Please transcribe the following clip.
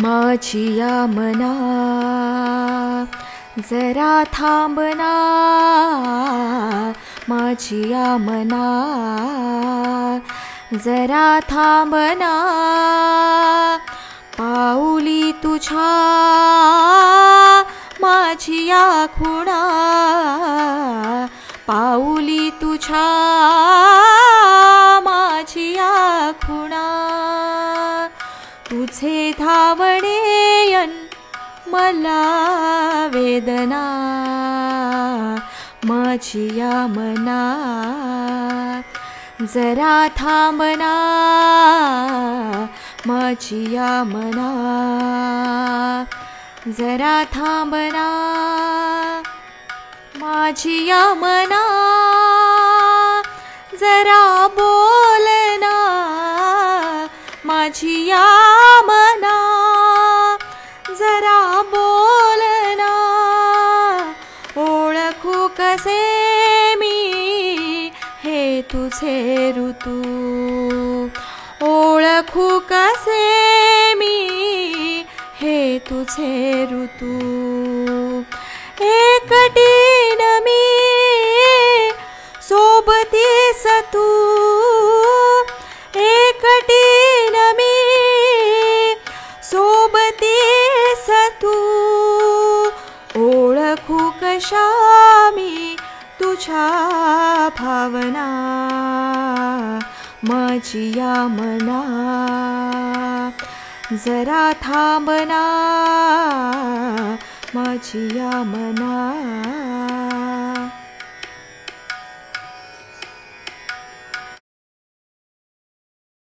माझिया मना जरा थांबना, माझिया मना जरा थांबना, पाऊली तुझ्या माझिया खुणा, पाऊली तुझ्या माझिया खुणा, तुझे धावणेयन मला वेदना, माझिया मना जरा थांबना, माझिया मना जरा थांबना, माझिया मना जरा बोलना, माझिया मना जरा बोलना, ओळखू कसे मी हे तुझे ऋतू, ओळखू कसे मी हे तुझे ऋतू, एकटीन मी सोबतीस तू, एकटीन मी सोबतीस तू, ओळखू कशा मी तुझ्या भावना, माझिया मना जरा थांबना, माझिया मना।